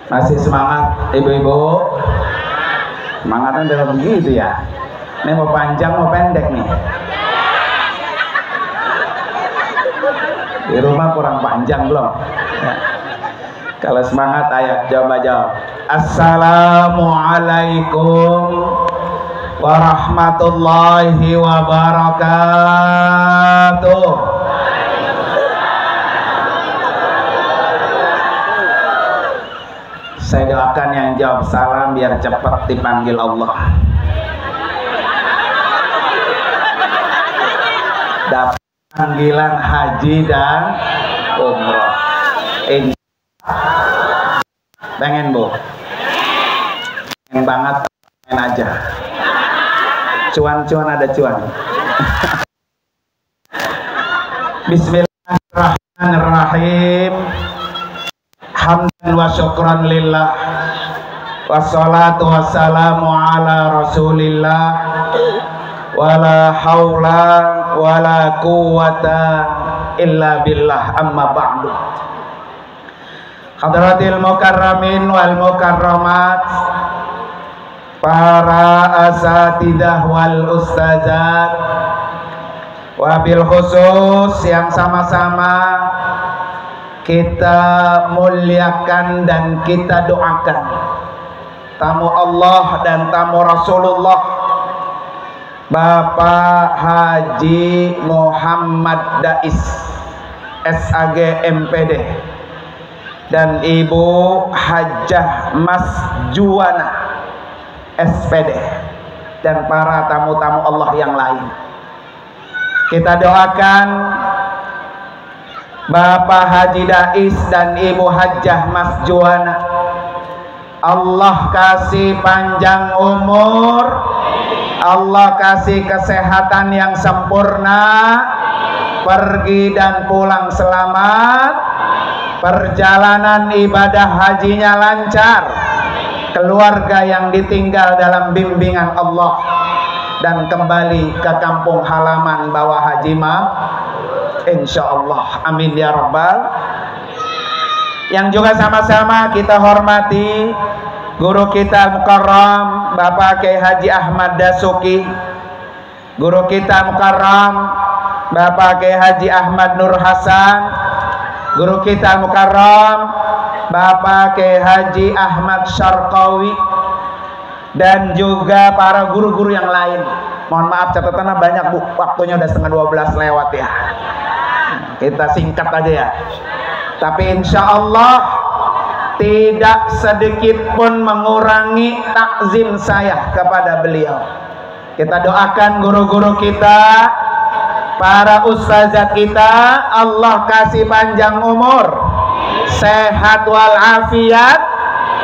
Masih semangat ibu-ibu? Semangatnya udah begitu ya. Ini mau panjang mau pendek nih? Di rumah kurang panjang belum? Ya. Kalau semangat ayo jawab. Assalamualaikum warahmatullahi wabarakatuh. Saya doakan yang jawab salam biar cepat dipanggil Allah. Dapat panggilan haji dan umroh. Pengen bu? Pengen banget, pengen aja. Cuan-cuan ada cuan. Bismillahirrahmanirrahim. Hamdan wa syukran lillah. Wassalatu wassalamu ala rasulillah. Wala hawla wala quwwata illa billah, amma ba'du. Hadratil mukarramin wal mukarramat, para asatidah wal ustazat, wabil khusus yang sama-sama kita muliakan dan kita doakan tamu Allah dan tamu Rasulullah, Bapak Haji Muhammad Dais SAG MPD dan Ibu Hajjah Mas Juwana SPD dan para tamu-tamu Allah yang lain. Kita doakan Bapak Haji Dais dan Ibu Hajjah Mas Juwana, Allah kasih panjang umur, Allah kasih kesehatan yang sempurna, pergi dan pulang selamat, perjalanan ibadah hajinya lancar, keluarga yang ditinggal dalam bimbingan Allah, dan kembali ke kampung halaman bawa haji insyaallah. Amin ya rabbal. Yang juga sama-sama kita hormati guru kita mukarram Bapak Kiai Haji Ahmad Dasuki, guru kita mukarram Bapak Kiai Haji Ahmad Nur Hasan, guru kita mukarram Bapak Kiai Haji Ahmad Syarqawi, dan juga para guru-guru yang lain. Mohon maaf catatannya banyak bu, waktunya udah 11:30 lewat ya. Kita singkat aja ya. Tapi insya Allah tidak sedikit pun mengurangi takzim saya kepada beliau. Kita doakan guru-guru kita, para ustazat kita, Allah kasih panjang umur, sehat walafiat,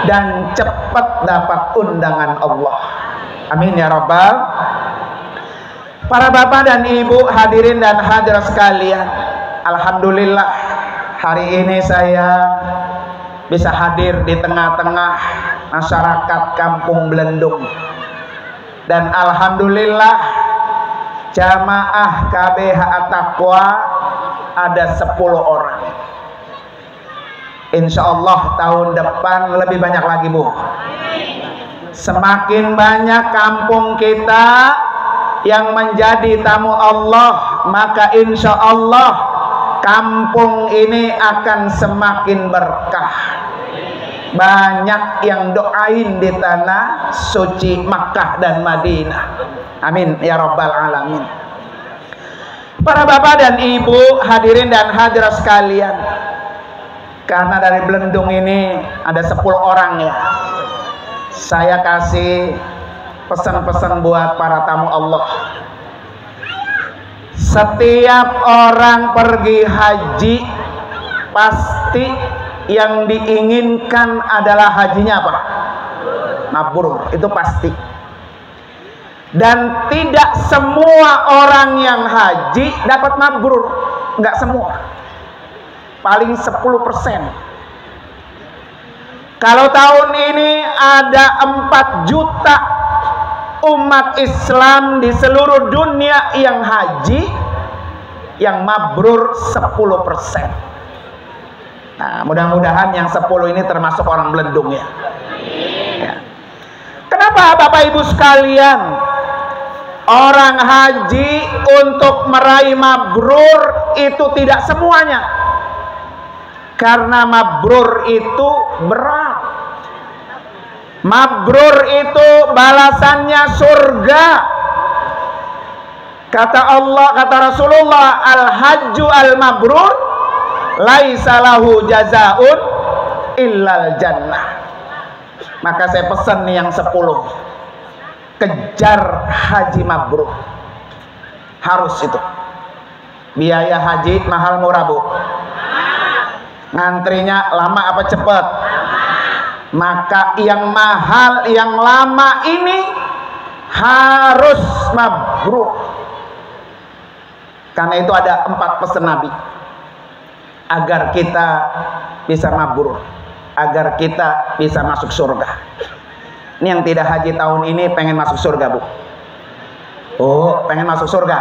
dan cepat dapat undangan Allah. Amin ya rabbal. Para bapak dan ibu, hadirin dan hadirat sekalian, alhamdulillah hari ini saya bisa hadir di tengah-tengah masyarakat Kampung Belendung, dan alhamdulillah jamaah KBH At-Taqwa ada 10 orang. Insya Allah tahun depan lebih banyak lagi bu. Semakin banyak kampung kita yang menjadi tamu Allah, maka insya Allah kampung ini akan semakin berkah. Banyak yang doain di tanah suci Makkah dan Madinah. Amin ya rabbal alamin. Para bapak dan ibu, hadirin dan hadirat sekalian, karena dari Belendung ini ada 10 orang ya, saya kasih pesan-pesan buat para tamu Allah. Setiap orang pergi haji pasti yang diinginkan adalah hajinya apa? Mabrur, itu pasti. Dan tidak semua orang yang haji dapat mabrur, nggak semua, paling 10%. Kalau tahun ini ada 4 juta umat Islam di seluruh dunia yang haji, yang mabrur 10%. Nah, mudah-mudahan yang 10 ini termasuk orang belendung ya. Kenapa Bapak Ibu sekalian, orang haji untuk meraih mabrur itu tidak semuanya? Karena mabrur itu berat. Mabrur itu balasannya surga. Kata Allah, kata Rasulullah, al-hajju al-mabrur laisa lahu jazaun illal jannah. Maka saya pesan nih yang 10, kejar haji mabrur. Harus itu. Biaya haji mahal murah Bu? Ngantrinya lama apa cepat? Maka yang mahal, yang lama ini harus mabrur. Karena itu ada 4 pesan Nabi agar kita bisa mabrur, agar kita bisa masuk surga. Ini yang tidak haji tahun ini pengen masuk surga Bu? Oh, pengen masuk surga.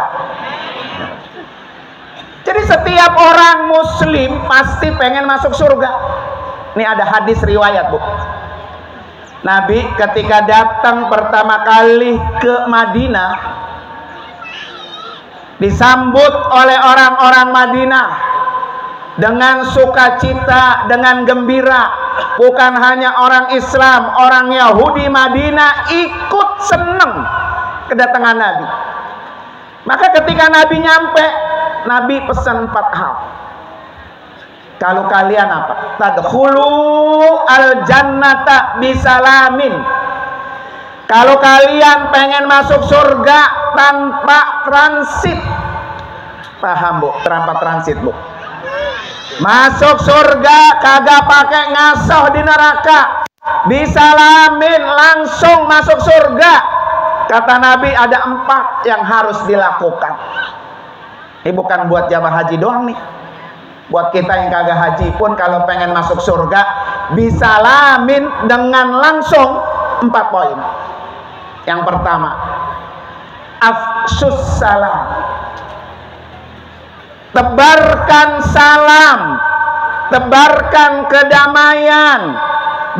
Jadi setiap orang muslim pasti pengen masuk surga. Ini ada hadis riwayat Bu. Nabi ketika datang pertama kali ke Madinah, disambut oleh orang-orang Madinah dengan sukacita, dengan gembira. Bukan hanya orang Islam, orang Yahudi Madinah ikut senang kedatangan Nabi. Maka ketika Nabi nyampe, Nabi pesan 4 hal. Kalau kalian apa? Tadkhulu al-jannata bisalamin. Kalau kalian pengen masuk surga tanpa transit. Paham Bu? Tanpa transit Bu. Masuk surga kagak pakai ngasoh di neraka. Bisalamin, langsung masuk surga. Kata Nabi ada 4 yang harus dilakukan. Ini bukan buat jamaah haji doang nih. Buat kita yang kagak haji pun kalau pengen masuk surga, bisalamin dengan langsung 4 poin. Yang pertama, afsus salam. Tebarkan salam, tebarkan kedamaian.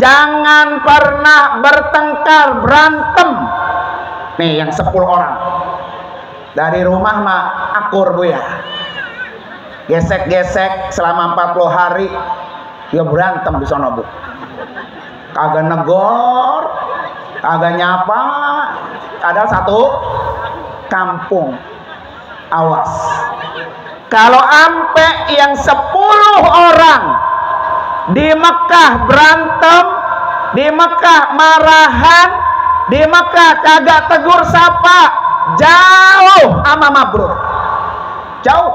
Jangan pernah bertengkar, berantem. Nih yang 10 orang. Dari rumah mah akur Bu ya. Gesek-gesek selama 40 hari ya berantem di sono Bu. Kagak negor, kagak nyapa. Ada satu kampung. Awas. Kalau ampe yang 10 orang di Mekah berantem, di Mekah marahan, di Mekah kagak tegur sapa, jauh ama mabrur. Jauh.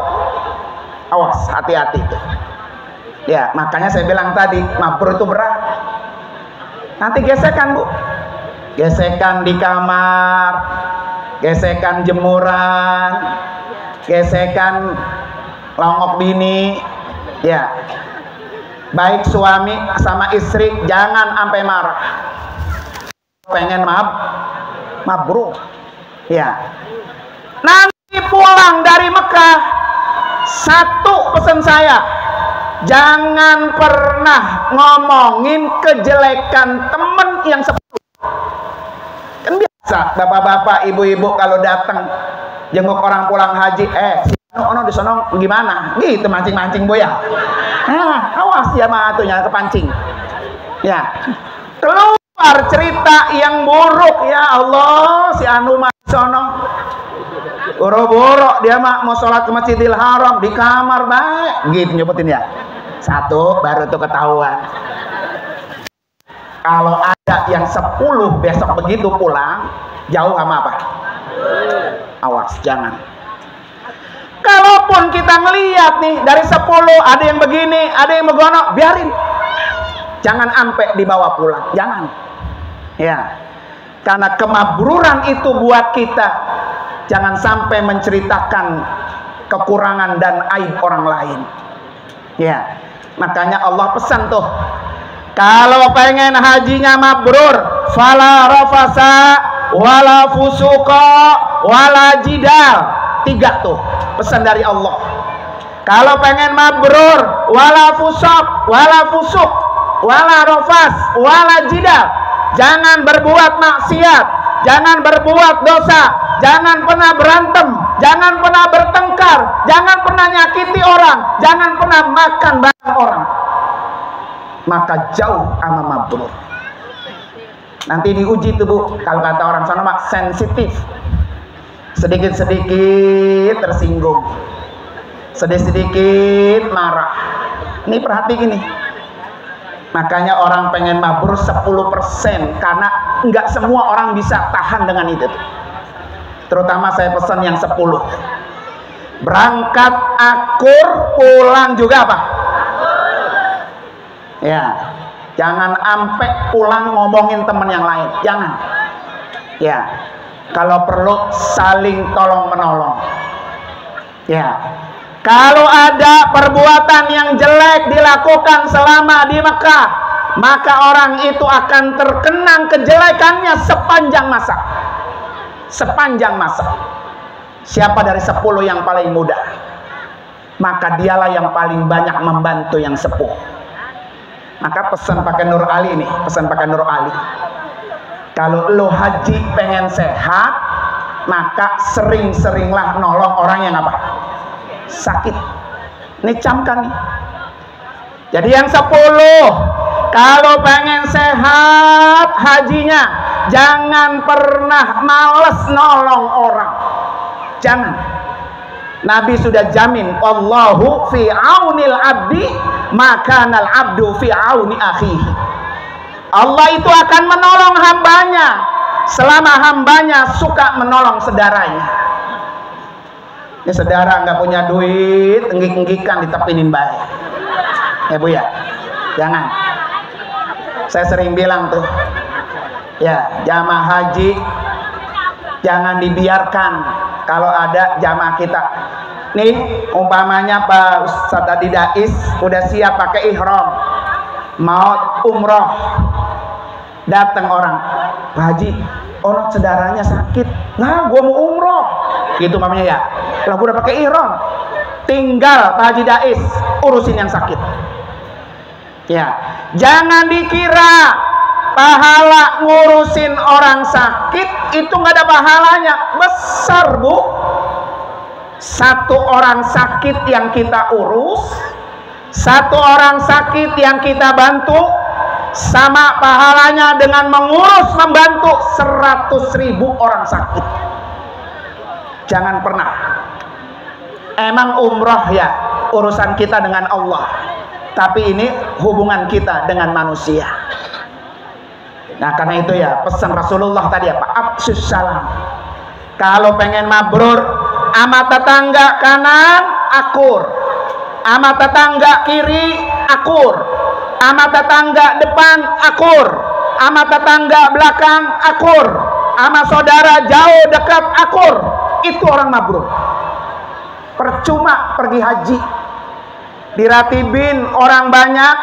Awas, hati-hati tuh. Ya, makanya saya bilang tadi, mabrur itu berat. Nanti gesekan Bu. Gesekan di kamar, gesekan jemuran, gesekan longok bini. Ya. Baik suami sama istri jangan sampai marah. Pengen mabrur. Ya. Nanti pulang dari Mekah, satu pesan saya, jangan pernah ngomongin kejelekan temen yang 10. Kan biasa bapak-bapak, ibu-ibu kalau datang jenguk orang pulang haji, ono di sono gimana? Gitu mancing-mancing Bu ya. Nah, awas ya matunya kepancing. Ya. Keluar cerita yang buruk, ya Allah, si anu mah sono. Boro-boro dia mah mau sholat ke Masjidil Haram di kamar baik, gitu nyebutin ya. Satu baru tuh ketahuan. Kalau ada yang 10 besok begitu pulang, jauh sama apa? Awas, jangan. Kalaupun kita ngelihat nih dari 10 ada yang begini, ada yang begono, biarin. Jangan sampai dibawa pulang, jangan. Ya. Karena kemabruran itu buat kita. Jangan sampai menceritakan kekurangan dan aib orang lain. Ya, makanya Allah pesan tuh, kalau pengen hajinya mabrur, fala rafasa, wala fusuqa, wala jidal. 3 tuh pesan dari Allah. Kalau pengen mabrur, wala fusuk, wala fusuk, wala rofas, wala jidal. Jangan berbuat maksiat, jangan berbuat dosa, jangan pernah berantem, jangan pernah bertengkar, jangan pernah nyakiti orang, jangan pernah makan barang orang. Maka jauh sama mabrur. Nanti diuji tuh Bu, kalau kata orang sana mak sensitif. Sedikit-sedikit tersinggung, sedikit-sedikit marah. Ini perhati gini. Makanya orang pengen mabrur 10%, karena nggak semua orang bisa tahan dengan itu. Terutama saya pesan yang 10. Berangkat akur, pulang juga apa? Ya, jangan ampe pulang ngomongin teman yang lain. Jangan. Ya, kalau perlu saling tolong menolong. Ya, kalau ada perbuatan yang jelek dilakukan selama di Mekah, maka orang itu akan terkenang kejelekannya sepanjang masa. Sepanjang masa. Siapa dari 10 yang paling muda? Maka dialah yang paling banyak membantu yang sepuh. Maka pesan pakai Nur Ali nih, pesan pakai Nur Ali. Kalau lo haji pengen sehat, maka sering-seringlah nolong orang yang apa? Sakit. Ini camkan nih. Jadi yang 10, kalau pengen sehat hajinya, jangan pernah males nolong orang. Jangan. Nabi sudah jamin, Allahu fi aunil abdi, makanal abdu fi auni akhihi. Allah itu akan menolong hambanya selama hambanya suka menolong saudaranya. Ini saudara nggak punya duit, enggik-enggikan ditepinin baik. Ya Bu ya, jangan. Saya sering bilang tuh, ya jamaah haji jangan dibiarkan. Kalau ada jamaah kita nih, umpamanya Pak Ustadz tadi Dais udah siap pakai ihram mau umroh, datang orang, Pak Haji, orang saudaranya sakit, nah gua mau umroh, gitu mamanya ya. Lah gua udah pakai ihram, tinggal Pak Haji Dais urusin yang sakit. Ya, jangan dikira pahala ngurusin orang sakit itu nggak ada pahalanya. Besar Bu. Satu orang sakit yang kita urus, satu orang sakit yang kita bantu, sama pahalanya dengan mengurus membantu 100.000 orang sakit. Jangan pernah. Emang umroh ya urusan kita dengan Allah, tapi ini hubungan kita dengan manusia. Nah karena itu ya pesan Rasulullah tadi apa? Afsus salam. Kalau pengen mabrur, ama tetangga kanan akur, ama tetangga kiri akur, ama tetangga depan akur, ama tetangga belakang akur, ama saudara jauh dekat akur. Itu orang mabrur. Percuma pergi haji diratibin orang banyak,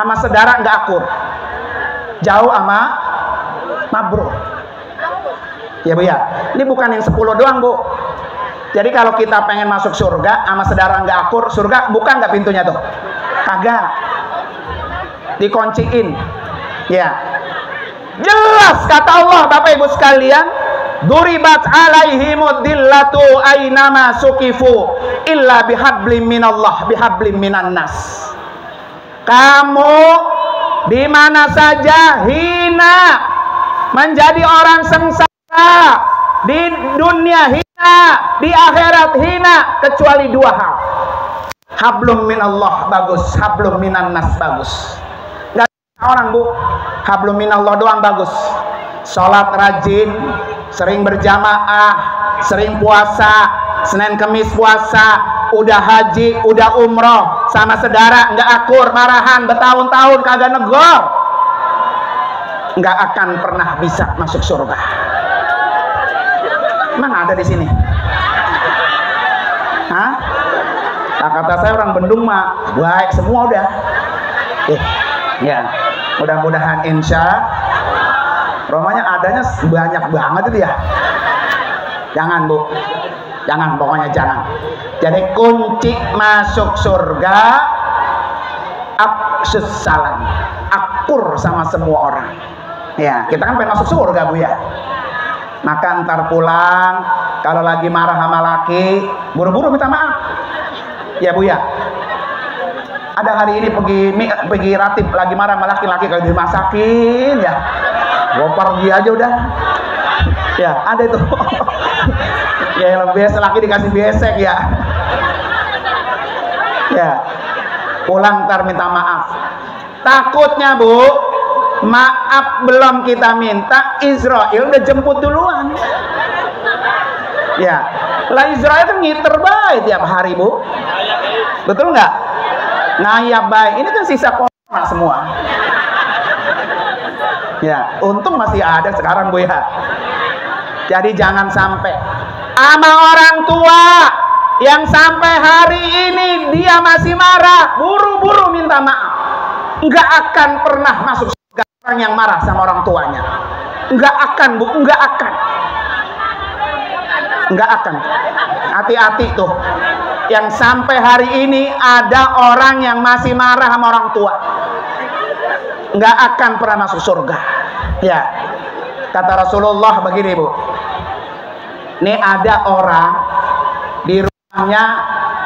ama saudara nggak akur, jauh ama mabrur. Ya Bu ya, ini bukan yang 10 doang Bu. Jadi kalau kita pengen masuk surga sama saudara nggak akur, surga bukan nggak pintunya tuh, kagak, dikunciin. Ya, jelas kata Allah Bapak Ibu sekalian, duribat alaihimud dillatu ainama sukifu illa bihablim minallah bihablim minan nas. Kamu di mana saja hina, menjadi orang sengsara, di dunia hina, di akhirat hina, kecuali 2 hal. Hablum minallah bagus, hablum minan nas bagus. Gak ada orang Bu, hablum minallah doang bagus. Sholat rajin, sering berjamaah, sering puasa, Senin Kemis puasa, udah haji, udah umroh, sama saudara nggak akur, marahan bertahun-tahun kagak negor, nggak akan pernah bisa masuk surga. Emang ada di sini? Hah? Nah, kata saya orang Bendung mah baik semua udah. Ya, mudah-mudahan insya Romanya adanya banyak banget itu ya. Jangan Bu, jangan, pokoknya jangan. Jadi kunci masuk surga afsus salam, akur sama semua orang. Ya, kita kan pengen masuk surga Bu ya. Maka ntar pulang kalau lagi marah sama laki, buru-buru minta maaf. Ya Bu ya. Ada hari ini pergi ratib lagi marah sama laki-laki kalau dimasakin ya. Gua pergi aja udah. Ya, ada itu. Ya, biasa laki dikasih besek ya. Ya. Pulang ntar minta maaf. Takutnya Bu, maaf belum kita minta, Israel udah jemput duluan. Ya, lah Israel kan ngiter baik tiap hari Bu. Betul nggak? Ngayap baik. Ini kan sisa corona semua. Ya, untung masih ada sekarang Bu ya. Jadi jangan sampai sama orang tua yang sampai hari ini dia masih marah, buru-buru minta maaf. Nggak akan pernah masuk surga orang yang marah sama orang tuanya. Nggak akan Bu, nggak akan. Nggak akan. Hati-hati tuh. Yang sampai hari ini ada orang yang masih marah sama orang tua. Nggak akan pernah masuk surga. Ya. Kata Rasulullah begini Bu. Ini ada orang di rumahnya,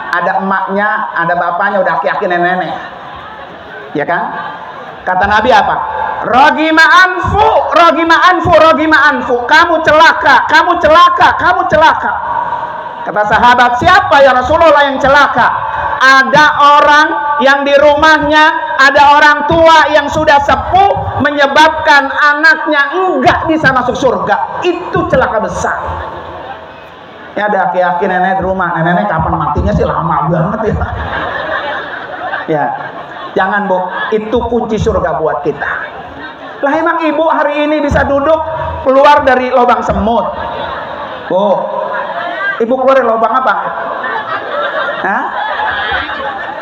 ada emaknya, ada bapaknya, udah aki-aki nenek-nenek. Ya kan? Kata Nabi apa? Rogima anfu, rogima anfu, rogima anfu. Kamu celaka, kamu celaka, kamu celaka. Kata sahabat, siapa ya Rasulullah yang celaka? Ada orang yang di rumahnya ada orang tua yang sudah sepuh menyebabkan anaknya enggak bisa masuk surga. Itu celaka besar. Ya, ada aki-aki nenek di rumah, nenek kapan matinya sih lama banget ya. Ya, jangan Bu, itu kunci surga buat kita. Lah emang ibu hari ini bisa duduk keluar dari lubang semut? Bu, ibu keluar dari lubang apa? Hah?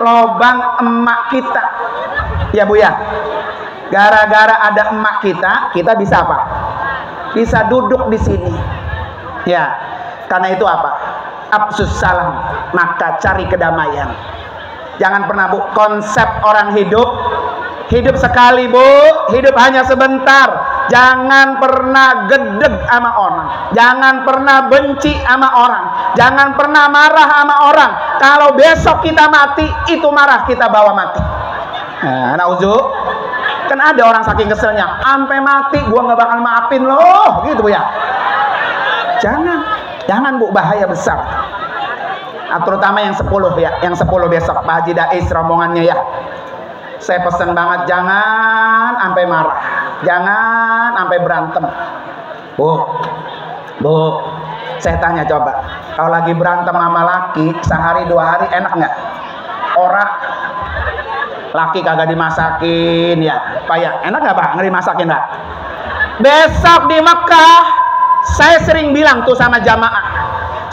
Lubang emak kita. Ya Bu ya. Gara-gara ada emak kita, kita bisa apa? Bisa duduk di sini. Ya. Karena itu apa? Afsus salam, maka cari kedamaian. Jangan pernah Bu, konsep orang hidup sekali Bu, hidup hanya sebentar. Jangan pernah gedeg sama orang, jangan pernah benci sama orang, jangan pernah marah sama orang. Kalau besok kita mati, itu marah kita bawa mati. Nah, nauzu, kan ada orang saking keselnya, sampai mati gua nggak bakal maafin loh, gitu Bu ya. Jangan Bu, bahaya besar. Nah, terutama yang 10 ya, yang 10 besok Pak Haji Dais rombongannya ya. Saya pesan banget jangan sampai marah, jangan sampai berantem. Bu, saya tanya coba, kalau lagi berantem sama laki sehari 2 hari enak nggak? Orang laki kagak dimasakin ya, Pak ya, enak nggak Pak? Nggak dimasakin nggak? Besok di Mekah saya sering bilang tuh sama jamaah,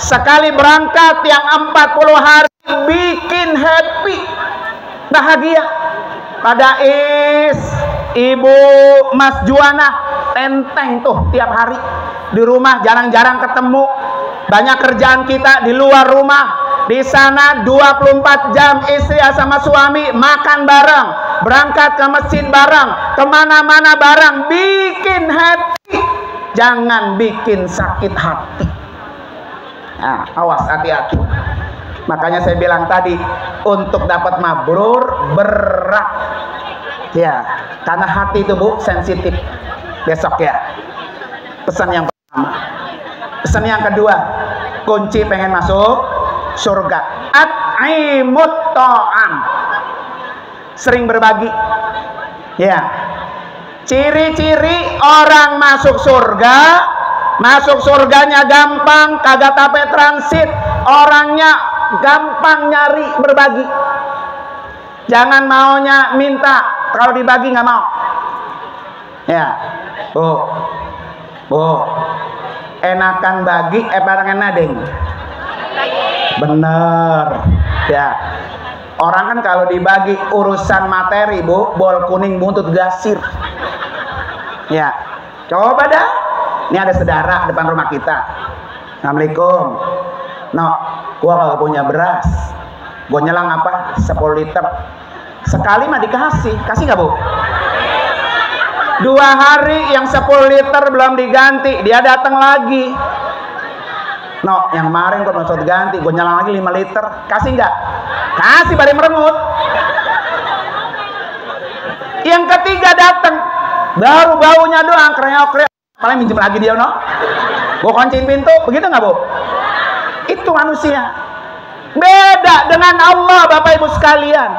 sekali berangkat yang 40 hari bikin happy, bahagia. Pada Ibu Mas Juana tenteng tuh tiap hari di rumah, jarang-jarang ketemu. Banyak kerjaan kita di luar rumah. Di sana 24 jam istri sama suami makan bareng, berangkat ke masjid bareng, kemana-mana bareng, bikin happy. Jangan bikin sakit hati. Nah, awas, hati-hati. Makanya saya bilang tadi, untuk dapat mabrur berat. Ya, karena hati itu Bu sensitif. Besok ya. Pesan yang pertama. Pesan yang kedua, kunci pengen masuk surga. At'imut ta'am. Sering berbagi. Ya. Ciri-ciri orang masuk surga, masuk surganya gampang, kagak tape transit, orangnya gampang nyari berbagi. Jangan maunya minta, kalau dibagi nggak mau. Ya, Bu, enakan bagi, barengan nadeng. Bener, ya. Orang kan kalau dibagi urusan materi Bu, bol kuning buntut gasir. Ya, coba dah. Ini ada saudara depan rumah kita. Assalamualaikum. No, Gua kagak punya beras. Gua nyelang apa? 10 liter. Sekali mah dikasih. Kasih nggak, Bu? 2 hari yang 10 liter belum diganti, dia datang lagi. No, yang kemarin kok maksud ganti, gue nyelang lagi 5 liter. Kasih nggak? Kasih, pada merengut. Yang ketiga datang, baru baunya doang, kreok-kreok. Paling minjem lagi dia, no? Gue kunciin pintu, begitu nggak, Bu? Itu manusia. Beda dengan Allah, Bapak Ibu sekalian.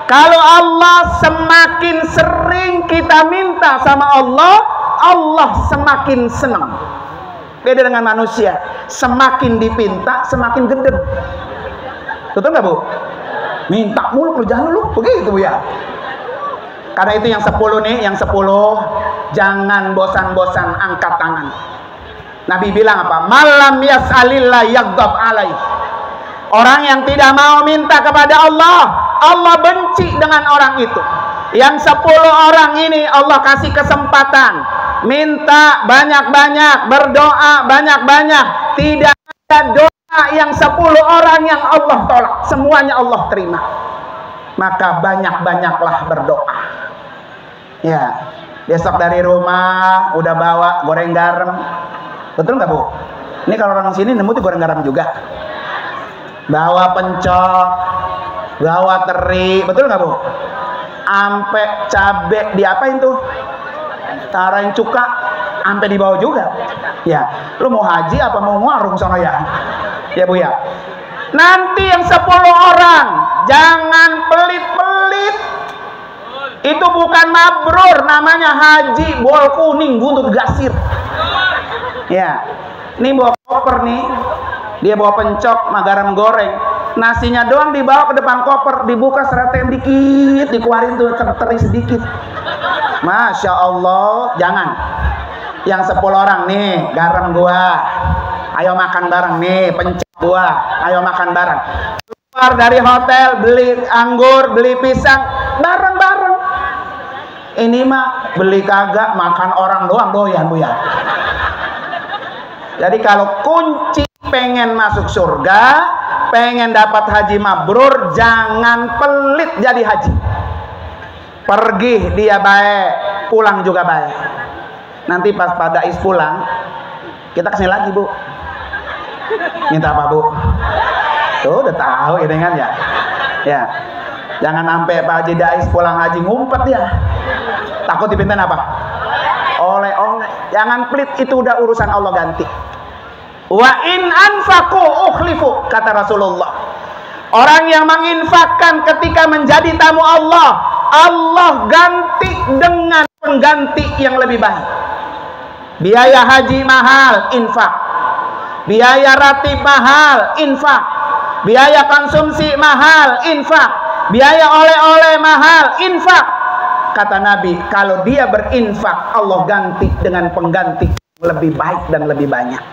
Kalau Allah semakin sering kita minta sama Allah, Allah semakin senang. Beda dengan manusia, semakin dipinta semakin gedeg. Betul nggak, Bu? Minta mulu, kerjaan lu begitu, Bu, ya. Karena itu yang 10 nih, yang 10 jangan bosan-bosan angkat tangan. Nabi bilang apa? Malam yas'alillah yaghdab alaih. Orang yang tidak mau minta kepada Allah, Allah benci dengan orang itu. Yang 10 orang ini Allah kasih kesempatan, minta banyak-banyak, berdoa banyak-banyak. Tidak ada doa yang 10 orang yang Allah tolak, semuanya Allah terima. Maka banyak-banyaklah berdoa. Ya, besok dari rumah udah bawa goreng garam. Betul nggak, Bu? Ini kalau orang sini nemu tuh goreng garam juga. Bawa pencok, bawa teri, betul nggak, Bu? Ampe cabe diapain tuh? Tarain cuka, ampe dibawa juga. Ya, lu mau haji apa mau warung sono ya? Ya, Bu, ya. Nanti yang 10 orang jangan pelit-pelit. Itu bukan mabrur, namanya haji bol kuning buntut gasir. Ya, ini bawa koper nih. Dia bawa pencok sama garam goreng, nasinya doang dibawa ke depan koper, dibuka seretem dikit, dikeluarin tuh teri sedikit. Masya Allah. Jangan. Yang 10 orang nih, garam gua, ayo makan bareng. Nih pencok gua, ayo makan bareng. Keluar dari hotel, beli anggur, beli pisang, bareng-bareng. Ini mah beli kagak, makan orang doang doyan, Bu, ya. Jadi kalau kunci pengen masuk surga, pengen dapat haji mabrur, jangan pelit jadi haji. Pergi dia baik, pulang juga baik. Nanti pas pada is pulang, kita kesini lagi, Bu. Minta apa, Bu? Tuh udah tahu ini kan, ya. Ya, jangan sampai Pak Haji Dais pulang haji ngumpet ya. Takut dipintain apa? Oleh-oleh. Jangan pelit, itu udah urusan Allah ganti. Wa in anfaqu ukhlifu, kata Rasulullah. Orang yang menginfakkan ketika menjadi tamu Allah, Allah ganti dengan pengganti yang lebih baik. Biaya haji mahal, infak. Biaya ratib mahal, infak. Biaya konsumsi mahal, infak. Biaya oleh-oleh mahal, infak. Kata Nabi, kalau dia berinfak, Allah ganti dengan pengganti lebih baik dan lebih banyak.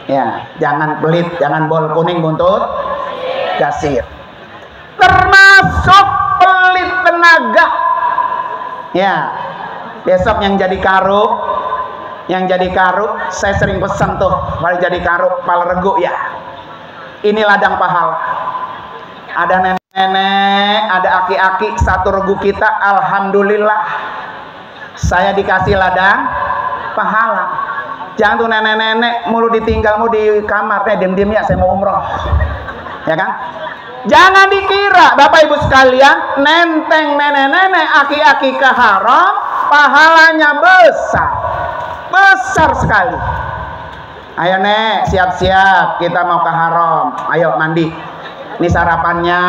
Ya, jangan pelit, jangan bol kuning buntut gasir. Termasuk pelit tenaga. Ya, besok yang jadi karuk, saya sering pesan tuh, kalau jadi karuk pal regu ya. Ini ladang pahala. Ada nenek-nenek, ada aki-aki, satu regu kita, alhamdulillah. Saya dikasih ladang pahala. Jangan tuh nenek-nenek mulu ditinggal mau di kamar, diem-diem ya saya mau umroh, ya kan? Jangan dikira Bapak Ibu sekalian, nenteng nenek-nenek, aki-aki ke haram, pahalanya besar sekali. Ayo nek, siap-siap, kita mau ke haram, ayo mandi. Ini sarapannya,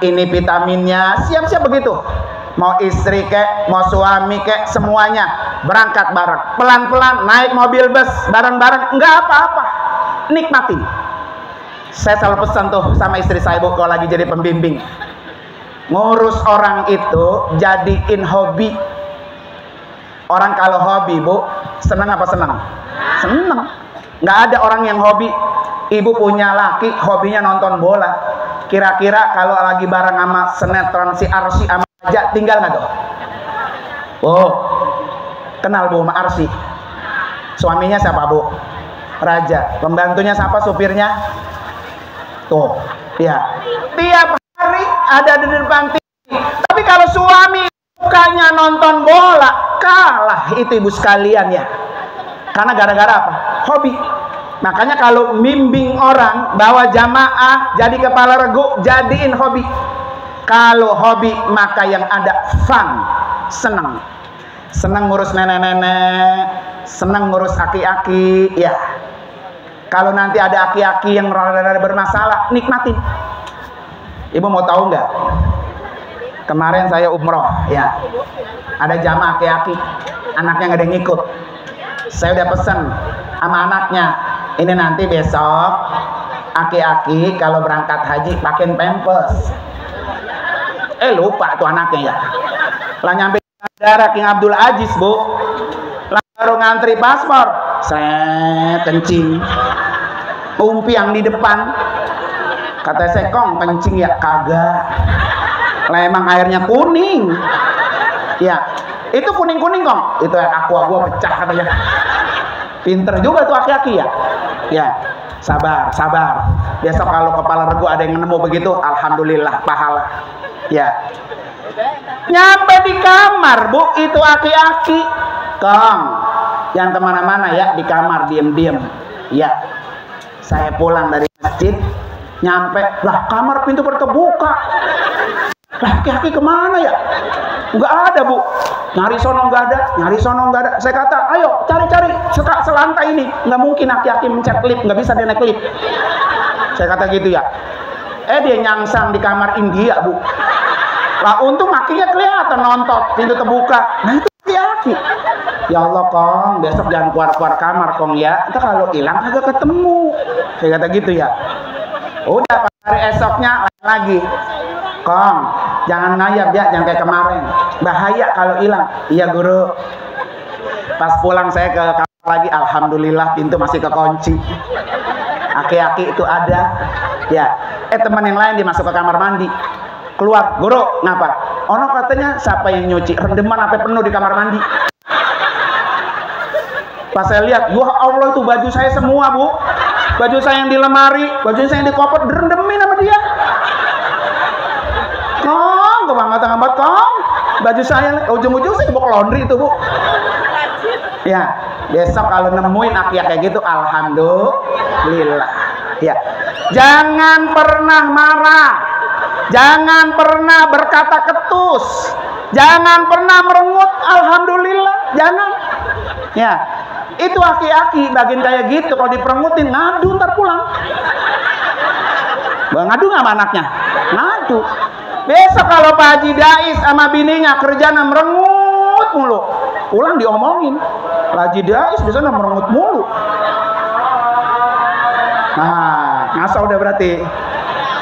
ini vitaminnya, siap-siap begitu. Mau istri kek, mau suami kek, semuanya berangkat bareng, pelan-pelan naik mobil bus bareng-bareng, nggak apa-apa, nikmatin. Saya selalu pesan tuh sama istri saya, Bu, kalau lagi jadi pembimbing, ngurus orang itu jadiin hobi. Orang kalau hobi, Bu, senang apa senang? Senang. Nggak ada orang yang hobi. Ibu punya laki, hobinya nonton bola. Kira-kira kalau lagi bareng sama sinetron si Arsy sama Raja, tinggal nggak tuh? Oh, kenal Bu sama Arsy? Suaminya siapa, Bu? Raja. Pembantunya siapa? Supirnya? Tuh, ya. Tiap hari ada di depan TV. Tapi kalau suami sukanya nonton bola, kalah itu ibu sekalian ya. Karena gara-gara apa? Hobi. Makanya kalau bimbing orang bawa jamaah jadi kepala regu, jadiin hobi. Kalau hobi maka yang ada fun, senang. Senang ngurus nenek-nenek, senang ngurus aki-aki, ya. Kalau nanti ada aki-aki yang bermasalah, nikmatin. Ibu mau tahu nggak? Kemarin saya umroh, ya. Ada jamaah aki-aki, anaknya nggak ada yang ngikut. Saya udah pesen sama anaknya, ini nanti besok aki-aki kalau berangkat haji pakein pampers. Lupa tuh anaknya ya. Lah nyampe bandara King Abdul Aziz, Bu. Lah baru ngantri paspor, set kencing. Umpi yang di depan. Kata saya, "Kong, kencing ya?" Kagak. Lah emang airnya kuning. Ya, itu kuning-kuning, Kong. Itu aqua gua pecah katanya. Pinter juga tuh aki-aki ya. Ya, sabar, sabar. Besok kalau kepala regu ada yang nemu begitu, alhamdulillah pahala. Ya. Nyampe di kamar, Bu, itu aki-aki. Kong, jangan kemana-mana ya, di kamar diem-diem. Ya. Saya pulang dari masjid, nyampe, lah kamar pintu berkebuka. Lah aki-aki kemana ya? Nggak ada, Bu. Nyari sono nggak ada, nyari sono nggak ada. Saya kata, ayo cari-cari selantai ini. Nggak mungkin aki-aki mencet lift, nggak bisa dia naik lift. Saya kata gitu ya. Dia nyangsang di kamar India, Bu. Lah untung akinya kelihatan nontot, pintu terbuka. Nah itu aki-aki. Ya Allah, Kong, besok jangan keluar-keluar kamar, Kong ya. Kita kalau hilang kagak ketemu. Saya kata gitu ya. Udah, hari esoknya lagi. Kong, jangan ngayap ya, jangan kayak kemarin. Bahaya kalau hilang. Iya, Guru. Pas pulang saya ke kamar lagi, alhamdulillah pintu masih kekunci. Aki-aki itu ada. Ya, teman yang lain dimasuk ke kamar mandi. Keluar, Guru, ngapa? Ono katanya siapa yang nyuci? Rendeman sampai penuh di kamar mandi. Pas saya lihat, wah Allah, itu baju saya semua, Bu. Baju saya yang di lemari, baju saya yang di koper, direndemin sama dia. Kong, kebangetan banget, Kong. Baju saya, ujung-ujung saya dibawa ke laundry itu, Bu. Ya, besok kalau nemuin aki-aki kayak gitu, alhamdulillah. Ya, jangan pernah marah, jangan pernah berkata ketus, jangan pernah merengut, alhamdulillah, jangan. Ya, itu aki-aki bagian kayak gitu, kalau diperengutin ngadu ntar pulang. Ngadu nggak sama anaknya? Ngadu. Besok kalau Pak Haji Dais sama bininya kerjaan merengut mulu, pulang diomongin, Pak Haji Dais biasanya merengut mulu. Nah, ngasau udah berarti.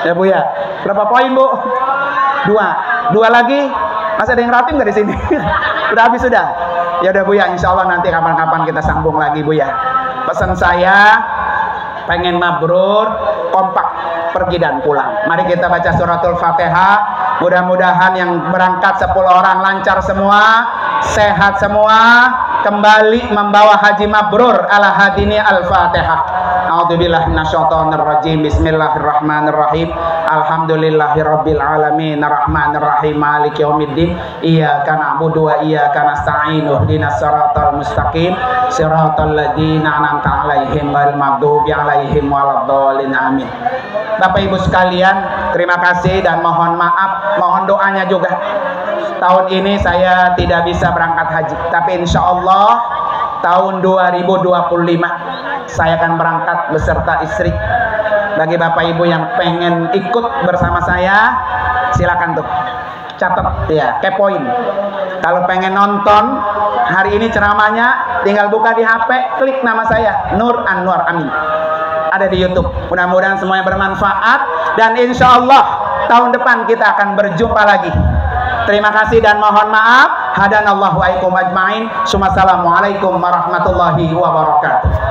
Ya Bu ya. Berapa poin, Bu? 2 lagi. Masih ada yang ratim nggak di sini? Udah habis sudah. Ya udah Bu ya, insya Allah nanti kapan-kapan kita sambung lagi, Bu ya. Pesan saya, pengen mabrur, kompak, pergi dan pulang. Mari kita baca suratul Fatihah. Mudah-mudahan yang berangkat 10 orang lancar semua, sehat semua, kembali membawa haji mabrur ala hadini al-Fatihah. A'udzubillahi minasyaitonir rajim. Bismillahirrahmanirrahim. Alhamdulillahirabbil alamin arrahmanir rahim maliki yaumiddin. Iyyaka na'budu wa iyyaka nasta'in. Ihdinas siratal mustaqim. Siratal ladzina an'amta 'alaihim ghairil maghdubi 'alaihim waladdallin. Amin. Bapak Ibu sekalian, terima kasih dan mohon maaf, mohon doanya juga. Tahun ini saya tidak bisa berangkat haji, tapi insya Allah tahun 2025 saya akan berangkat beserta istri. Bagi Bapak Ibu yang pengen ikut bersama saya, silakan tuh catat ya, kepoin. Kalau pengen nonton hari ini ceramahnya, tinggal buka di HP, klik nama saya Nur Anwar Amin, ada di YouTube. Mudah-mudahan semuanya bermanfaat dan insya Allah tahun depan kita akan berjumpa lagi. Terima kasih dan mohon maaf. Hadanallahu wa iyyakum ajmain. Assalamualaikum warahmatullahi wabarakatuh.